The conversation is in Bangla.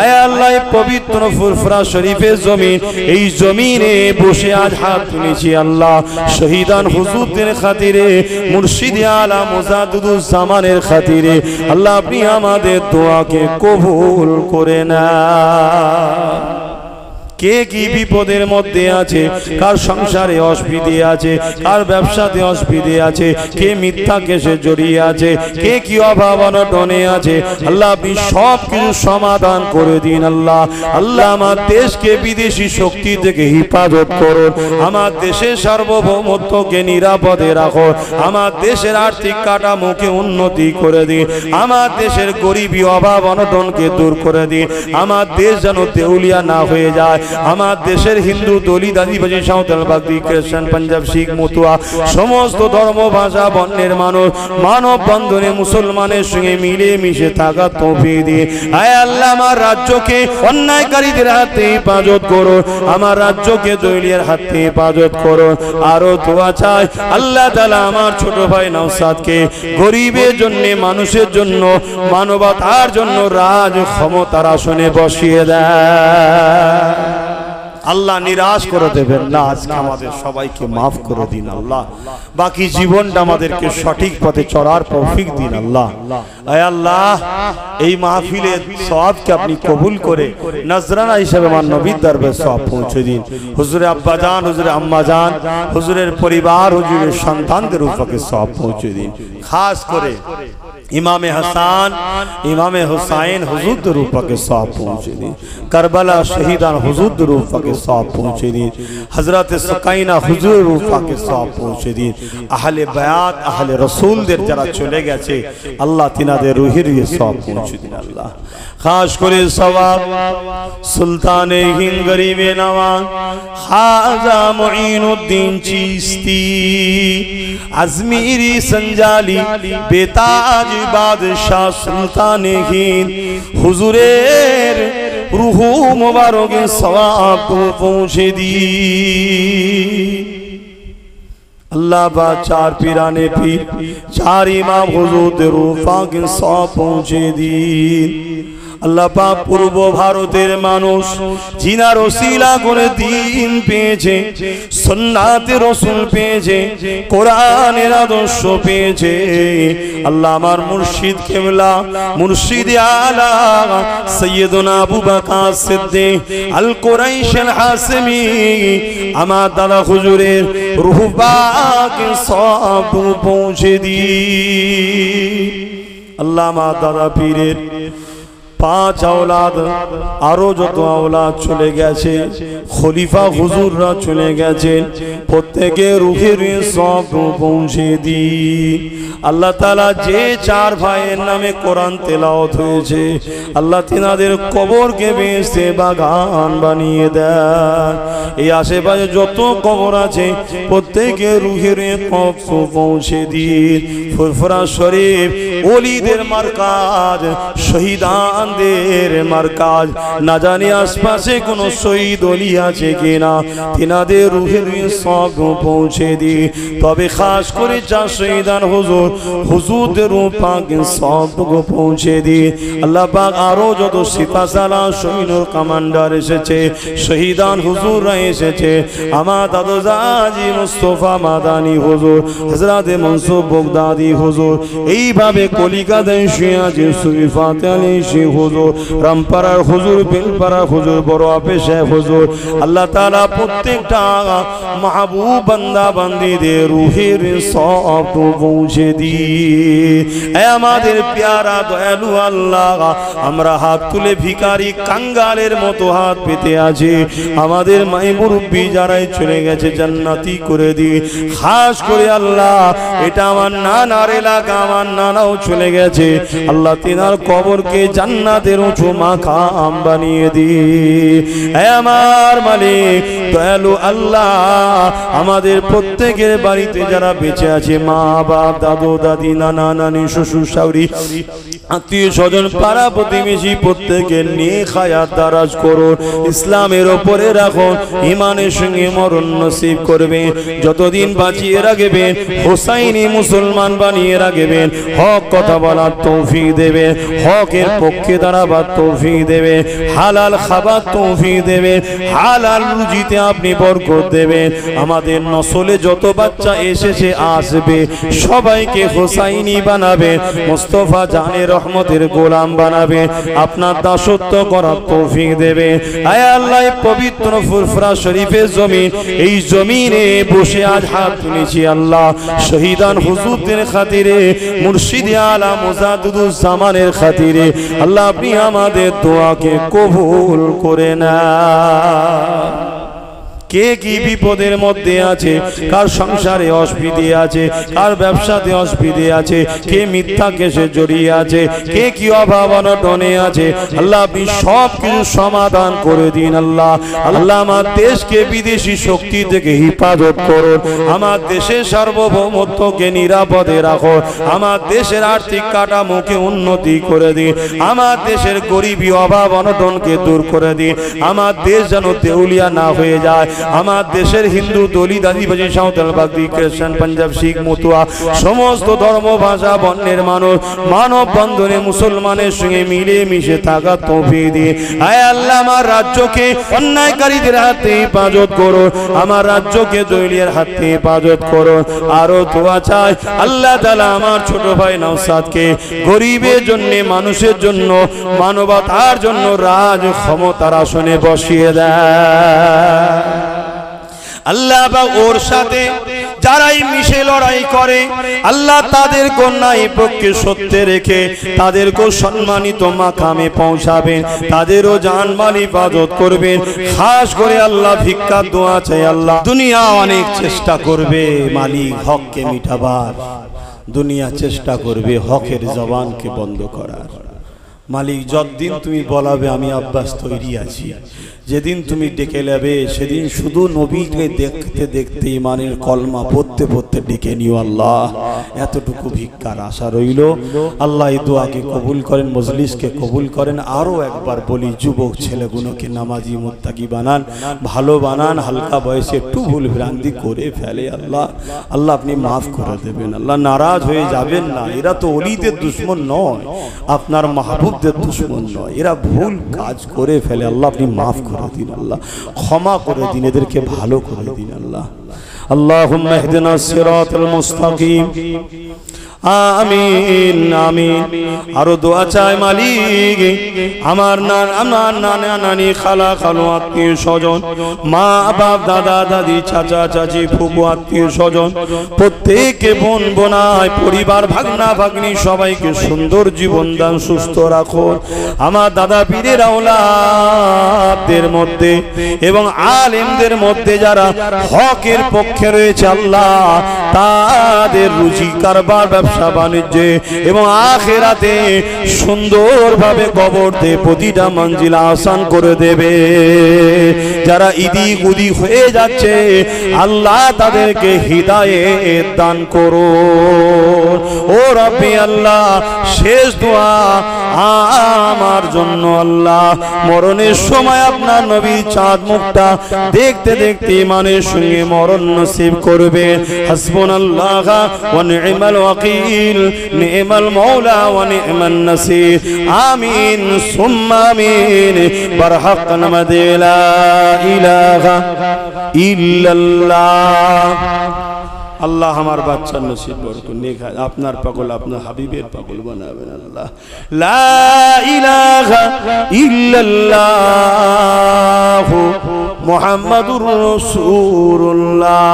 আয় আল্লাহ পবিত্র ফুরফুরা শরীফের জমিন, এই জমিনে বসে আজ হাত তুলেছি আল্লাহ শহীদান হুজুরদের খাতিরে, মুর্শিদ আলা মুজাদ্দিদুজ জামানের খাতিরে আল্লাহ আপনি আমাদের দোয়াকে কবুল করে না। কে কি বিপদের মধ্যে আছে, কার সংসারে অসুবিধে আছে, কার ব্যবসাতে অসুবিধে আছে, কে মিথ্যা কেসে জড়িয়ে আছে, কে কি অভাব অনটনে আছে, আল্লাহ আপনি সব কিছু সমাধান করে দিন। আল্লাহ আল্লাহ আমার দেশকে বিদেশি শক্তি থেকে হেফাজত করুন, আমার দেশের সার্বভৌমত্বকে নিরাপদে রাখো, আমার দেশের আর্থিক কাঠামোকে উন্নতি করে দিন, আমার দেশের গরিবী অভাব অনটনকে দূর করে দিন, আমার দেশ যেন দেউলিয়া না হয়ে যায়, আমার দেশের হিন্দু দলিত আদিবাসী সাঁওতাল বাগদি খ্রিস্টান পাঞ্জাব শিখ মতুয়া সমস্ত ধর্ম ভাষা বর্ণের মানুষ মানব বন্ধনে মুসলমানের সঙ্গে মিলে মিশে থাকা তৌফিক দিন। আয় আল্লাহ আমার রাজ্যকে অন্যায়কারীদের হাতে হেফাজত করুন, আমার রাজ্যকে দলিয়ার হাতে হেফাজত করুন। আরো দোয়া চাই আল্লাহ তাআলা আমার ছোট ভাই নওশাদকে গরিবের জন্য, মানুষের জন্য, মানবতার জন্য রাজ ক্ষমতার আসনে বসিয়ে দেয়। আল্লাহ নিরাশ করে দেবেন না, আজকে আমাদের সবাইকে মাফ করে দিন আল্লাহ, বাকি জীবনটা আমাদেরকে সঠিক পথে চলার তৌফিক দিন আল্লাহ। আয় আল্লাহ এই মাহফিলের সওয়াবকে আপনি কবুল করে নজরানা হিসেবে আমার নবীর দরবারে সওয়াব পৌঁছে দিন। হুজুরে আব্বা জান, হুজুরে আম্মা জান, হুজুরের পরিবার, হুজুরের সন্তানদের উপরে সওয়াব পৌঁছে দিন। খাস করে ইমামে হাসান, ইমামে হুসাইন হুজুরদের উপরে সওয়াব পৌঁছে দিন। কারবালা শহীদান হুজুরদের উপরে সওয়াব পৌঁছে দিন। হযরত সুকাইনা হুজুরের উপরে সওয়াব পৌঁছে দিন। আহলে বায়াত, আহলে রাসূলদের যারা চলে গেছে আল্লাহ তিনাদের রুহের সওয়াব পৌঁছে দিন আল্লাহ। খাস করে সওয়াব সুলতানে হিন্দ গরিবে নওয়াজ খাজা মুঈনুদ্দিন চিশতি আজমিরি সঞ্জালি বেতাজ বাদশাহ সুলতানে হিন্দ হুজুরের রুহু মুবারকে সওয়াব পৌঁছে দি अल्लाह बा चार पीराने पीर चार इमाम हुजूर रूफा के सौंप पहुँचे दी अल्लाह पाक पूर्व भारतेर मानुष जिनार ओसिला करे दीन पेয়েছে सुन्नाते रसूल पेয়েছে कुरानेर आदर्श पेয়েছে अल्लाह आमार मुर्शिद केबला मुर्शिद आला सैयदना अबू बकर सिद्दीक अल कुरैश अल हासिमी आमार दादा हुजूरेर रूह पाक सब पहुँचे दी अल्लाह आमार दादा पीरेर पाँच औलाद आरो যত औलाद चले গেছে খলিফা হুজুররা চলে গেছেন প্রত্যেকের রূহের সওয়াব পৌঁছে দি আল্লাহ তাআলা যে চার ভাইয়ের নামে কোরআন তেলাওয়াত হয়েছে আল্লাহ তিনাদের কবরকে বেহেশতে বাগান বানিয়ে দেন এই আশেপাশে যত কবর আছে প্রত্যেকের রূহের সওয়াব পৌঁছে দি ফুরফুরা শরীফ ওলিদের মারকাজ শহীদান মারকাজ না জানি আশপাশে কোন শহীদ ওলি আছে কিনা তিনাদের রূহের সওয়াব পৌঁছে দি তবে খাস করে যা শহীদান হুজুর হুজুরদের রূহ পাকের সওয়াব পৌঁছে দি আল্লাহ পাক আরো যত সিপাহসালা সৈন্যর কমান্ডার এসেছে শহীদান হুজুররা এসেছে আমার দাদা জাজি মুস্তাফা মাদানী হুজুর হযরত মনসুর বগদাদি হুজুর এইভাবে কলিকাতায় শুয়ে আছে সুফিফাত আলী হুজুর রামপাড়ার হুজুর বেলপাড়ার হুজুর বড় আফেশে হুজুর আল্লাহ তাআলা প্রত্যেকটা মাহবুব বান্দা বান্দীদের রূহের সওয়াব পৌঁছে দি এ আমাদের প্যারা দয়ালু আল্লাহ আমরা হাত তুলে ভিখারি কাঙ্গালের মতো হাত পেতে আছি আমাদের মাই মুরব্বি যারাই চলে গেছে জান্নাতি করে দি খাস করে আল্লাহ এটা আমার নানার এলাকা আমার নানাও চলে গেছে আল্লাহ তিনার কবরকে জান্নাতের উঁচু মাকাম বানিয়ে দি হে আমার মালিক দয়ালু আল্লাহ আমাদের প্রত্যেকের বাড়িতে যারা বেঁচে আছে মা বাপ দাদু দাদি নানা নানি শ্বশুর শাশুড়ি আত্মীয় স্বজন পাড়া প্রতিবেশী প্রত্যেকের নেক হায়াত দারাজ করুন ইসলামের উপরে রাখুন ঈমানের সঙ্গে মরণ নসিব করবেন যতদিন বাঁচিয়ে রাখবেন হোসাইনি মুসলমান বানিয়ে রাখবেন হক কথা বলার তৌফিক দেবেন হকের পক্ষে পক্ষে দাঁড়াবার তৌফিক দেবে, হালাল খাবার তৌফিক দেবে, হালাল রুজিতে আপনি বরকত দেবেন। আমাদের নসলে যত বাচ্চা এসেছে আসবে সবাইকে হোসাইনি বানাবে, মুস্তাফা জানে রহমতের গোলাম বানাবে, আপনার দাসত্ব করার তৌফিক দেবে। আয় আল্লাহ, পবিত্র ফুরফুরা শরীফের জমিন, এই জমিনে বসে আজ হাত তুলেছি আল্লাহ শহীদান হুজুরদের খাতিরে, মুর্শিদে আলা মুজাদ্দিদুজ জামানের খাতিরে আল্লাহ আপনি আমাদের দোয়াকে কবুল করে না। কে কি বিপদের মধ্যে আছে, কার সংসারে অসুবিধে আছে, কার ব্যবসাতে অসুবিধে আছে, কে মিথ্যা কেসে জড়িয়ে আছে, কে কি অভাব অনটনে আছে, আল্লাহ আপনি সব কিছু সমাধান করে দিন। আল্লাহ আল্লাহ আমার দেশকে বিদেশি শক্তি থেকে হেফাজত করুন, আমার দেশের সার্বভৌমত্বকে নিরাপদে রাখো, আমার দেশের আর্থিক কাঠামোকে উন্নতি করে দিন, আমার দেশের গরিবী অভাব অনটনকে দূর করে দিন, আমার দেশ যেন দেউলিয়া না হয়ে যায়। আমার দেশের হিন্দু, দলিত, আদিবাসী, সাঁওতাল, বাগদি, খ্রিস্টান, পাঞ্জাব, শিখ, মতুয়া সমস্ত ধর্ম, ভাষা, বর্ণের মানুষ মানব বন্ধনে মুসলমানের সঙ্গে মিলে মিশে থাকা তৌফিক দিয়ে আয় আল্লাহ আমার রাজ্যকে অন্যায়কারীদের হাতে হেফাজত করো, আমার রাজ্যকে দলিয়ার হাতে হেফাজত করো। আরো দোয়া চাই আল্লাহ তাআলা আমার ছোট ভাই নওশাদকে গরিবের জন্য, মানুষের জন্য, মানবতার জন্য রাজ ক্ষমতার আসনে বসিয়ে দেয়। আল্লাহ বা ওর সাথে যারাই মিশে লড়াই করে আল্লাহ তাদের কন্যায় পক্ষে সত্যে রেখে তাদেরকেও সম্মানিত মাকামে পৌঁছাবেন, তাদেরও জানমাল হিফাজত করবেন। খাস করে আল্লাহ ভিক্ষার দোয়া চাই আল্লাহ, দুনিয়া অনেক চেষ্টা করবে মালিক হককে মিটাবার, দুনিয়া চেষ্টা করবে হকের জবানকে বন্ধ করার। মালিক যতদিন তুমি বলাবে আমি আব্বাস তৈরি আছি, যেদিন তুমি ডেকে নেবে সেদিন শুধু নবীকে দেখতে দেখতে ইমানের কলমা পড়তে পড়তে ডেকে নিও আল্লাহ, এতটুকু ভিক্ষার আশা রইল। আল্লাহ এই দোয়াকে কবুল করেন, মজলিসকে কবুল করেন। আরও একবার বলি, যুবক ছেলেগুলোকে নামাজি মুত্তাকি বানান, ভালো বানান, হালকা বয়সে একটু ভুল ভ্রান্তি করে ফেলে আল্লাহ আল্লাহ আপনি মাফ করে দেবেন, আল্লাহ নারাজ হয়ে যাবেন না। এরা তো অলিদের দুশ্মন নয়, আপনার মাহবুবদের দুশ্মন নয়, এরা ভুল কাজ করে ফেলে, আল্লাহ আপনি মাফ করে দিন, আল্লাহ ক্ষমা করে দিন, এদেরকে ভালো করে দিন আল্লাহ। আল্লাহুম্মা ইহদিনাস সিরাতাল মুস্তাকিম, আমিন আমিন। আরো দোয়া চাই মালিক, আমার নানা নানি, খালা খালু, আত্মীয় স্বজন, মা বাপ, দাদা দাদি, চাচা চাচি, ফুফু, আত্মীয় স্বজন প্রত্যেককে, বোন বোনাই, পরিবার, ভাগনা ভাগ্নি সবাইকে সুন্দর জীবন দান, সুস্থ রাখুন। আমার দাদা পীরের আওলাদদের মধ্যে এবং আলেমদের মধ্যে যারা হকের পক্ষে রয়েছে আল্লাহ তাদের রুজি কারবার, ব্যবসা বাণিজ্যে এবং আখিরাতে সুন্দরভাবে কবর দিয়ে প্রতিটা মঞ্জিল আসান করে দেবে। যারা ইদিক উদিক হয়ে যাচ্ছে আল্লাহ তাদেরকে হিদায়েত দান করো। ও রব্বি আল্লাহ, শেষ দোয়া আমার জন্য আল্লাহ, মরণের সময় আপনার নবী চাঁদ মুখটা দেখতে দেখতে ইমানের সঙ্গে মরণ নসিব করবে। হাসবুনাল্লাহ ওয়া নি'মাল ওয়াকিল, নি'মাল মাওলা ওয়া নি'মান নাসির। আমিন সুম্মা আমিন। বারহাক নামাদে লা ইলাহা ইল্লাল্লাহ। আল্লাহ আমার বাচ্চার নসিব বরকত নেক, আপনার পাগল আপনার হাবিবের পাগল বানাবেন আল্লাহ। লা ইলাহা ইল্লাল্লাহ মুহাম্মাদুর রাসূলুল্লাহ।